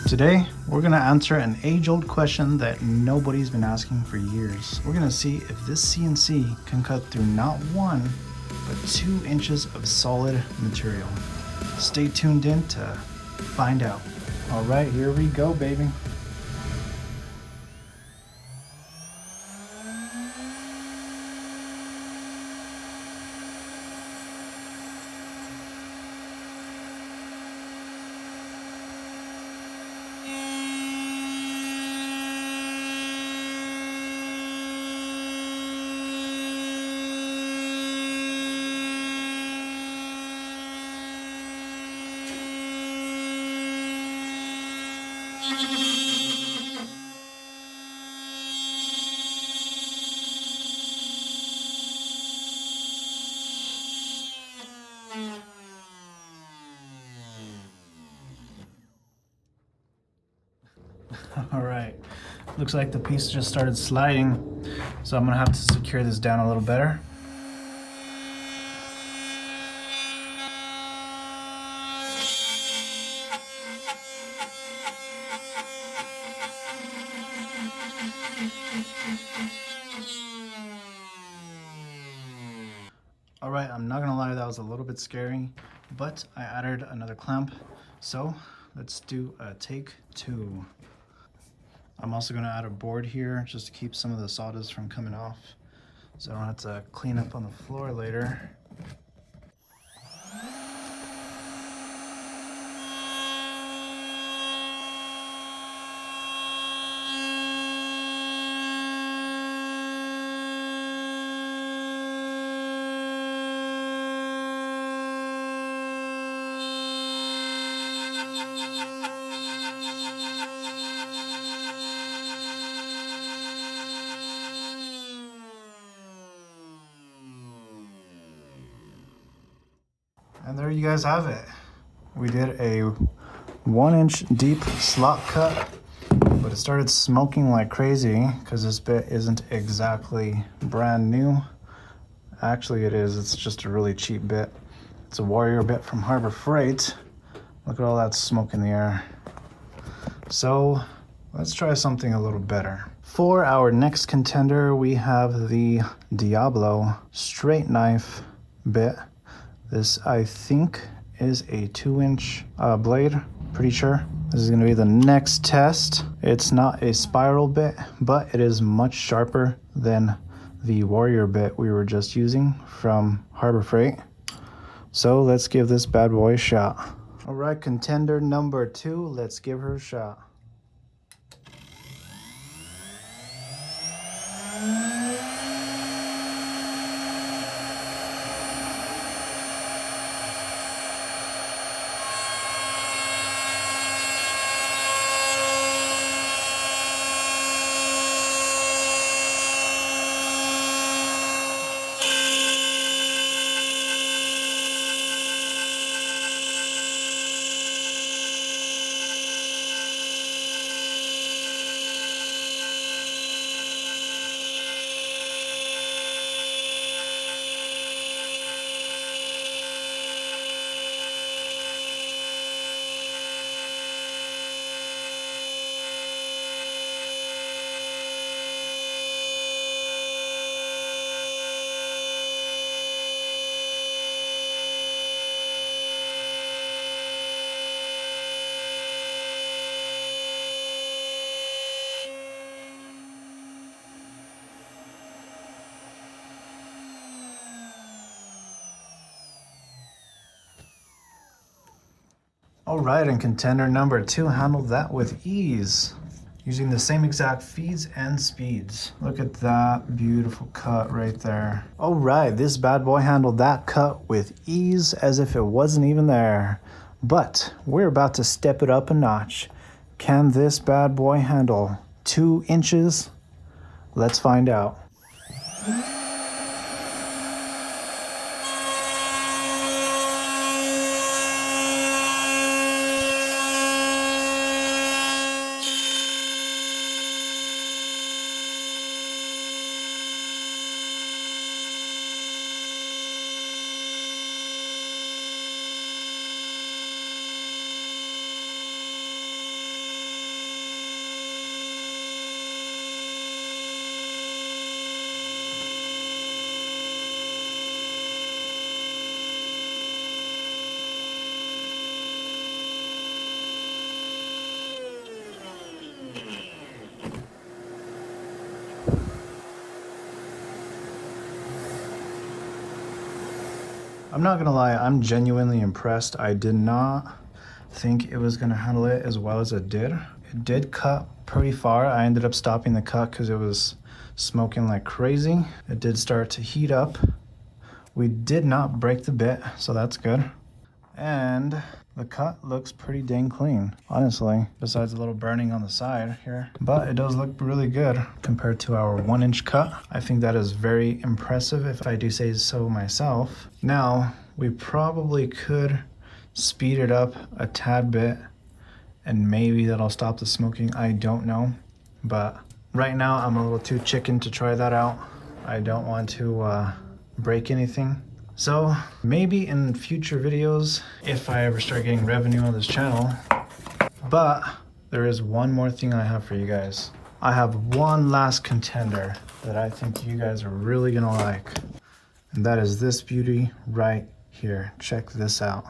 Today, we're gonna answer an age-old question that nobody's been asking for years. We're gonna see if this CNC can cut through not 1, but 2 inches of solid material. Stay tuned in to find out. All right, here we go, baby. All right, looks like the piece just started sliding, so I'm gonna have to secure this down a little better. All right, I'm not gonna lie, that was a little bit scary, but I added another clamp, so let's do a take 2. I'm also gonna add a board here just to keep some of the sawdust from coming off, so I don't have to clean up on the floor later. And there you guys have it. We did a 1-inch deep slot cut, but it started smoking like crazy because this bit isn't exactly brand new. Actually it is, it's just a really cheap bit. It's a Warrior bit from Harbor Freight. Look at all that smoke in the air. So let's try something a little better. For our next contender, we have the Diablo straight knife bit. This, I think, is a 2-inch blade, pretty sure. This is gonna be the next test. It's not a spiral bit, but it is much sharper than the Warrior bit we were just using from Harbor Freight. So let's give this bad boy a shot. All right, contender number 2, let's give her a shot. All right, and contender number 2 handled that with ease, using the same exact feeds and speeds. Look at that beautiful cut right there. All right, this bad boy handled that cut with ease as if it wasn't even there. But we're about to step it up a notch. Can this bad boy handle 2 inches? Let's find out. I'm not gonna lie, I'm genuinely impressed. I did not think it was gonna handle it as well as it did. It did cut pretty far. I ended up stopping the cut because it was smoking like crazy. It did start to heat up. We did not break the bit, so that's good. And the cut looks pretty dang clean, honestly, besides a little burning on the side here. But it does look really good compared to our 1-inch cut. I think that is very impressive, if I do say so myself. Now, we probably could speed it up a tad bit, and maybe that'll stop the smoking. I don't know. But right now, I'm a little too chicken to try that out. I don't want to break anything. So maybe in future videos, if I ever start getting revenue on this channel. But there is one more thing I have for you guys. I have one last contender that I think you guys are really gonna like. And that is this beauty right here. Check this out.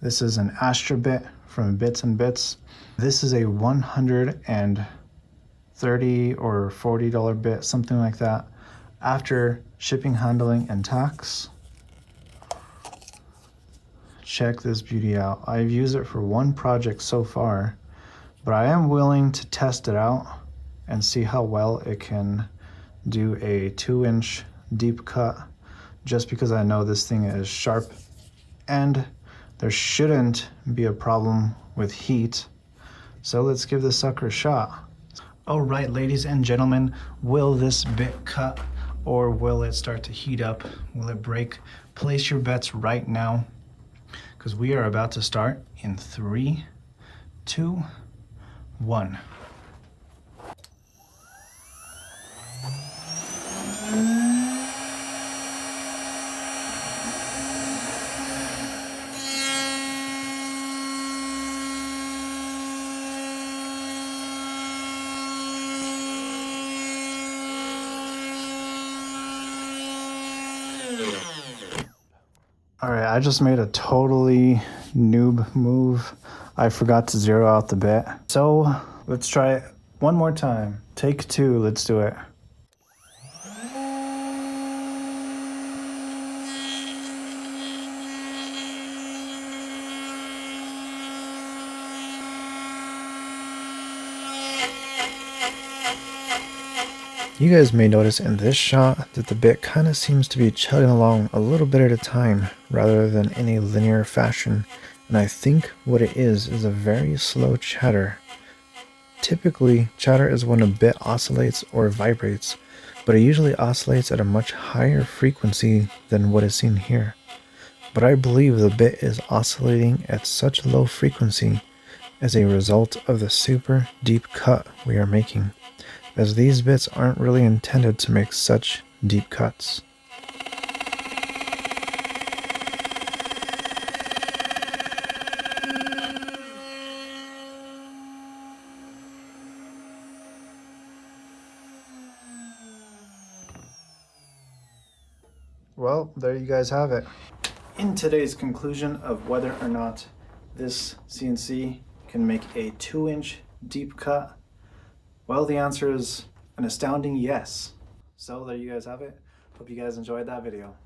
This is an Astra bit from Bits and Bits. This is a $130 or $40 bit, something like that, after shipping, handling, and tax. Check this beauty out. I've used it for one project so far, but I am willing to test it out and see how well it can do a 2-inch deep cut, just because I know this thing is sharp and there shouldn't be a problem with heat. So let's give this sucker a shot. All right, ladies and gentlemen, will this bit cut or will it start to heat up? Will it break? Place your bets right now, because we are about to start in 3, 2, 1. All right, I just made a totally noob move. I forgot to zero out the bit. So let's try it one more time. Take 2, let's do it. You guys may notice in this shot that the bit kind of seems to be chugging along a little bit at a time rather than in a linear fashion, and I think what it is a very slow chatter. Typically, chatter is when a bit oscillates or vibrates, but it usually oscillates at a much higher frequency than what is seen here. But I believe the bit is oscillating at such low frequency as a result of the super deep cut we are making, as these bits aren't really intended to make such deep cuts. Well, there you guys have it. In today's conclusion of whether or not this CNC can make a 2-inch deep cut, well, the answer is an astounding yes. So there you guys have it. Hope you guys enjoyed that video.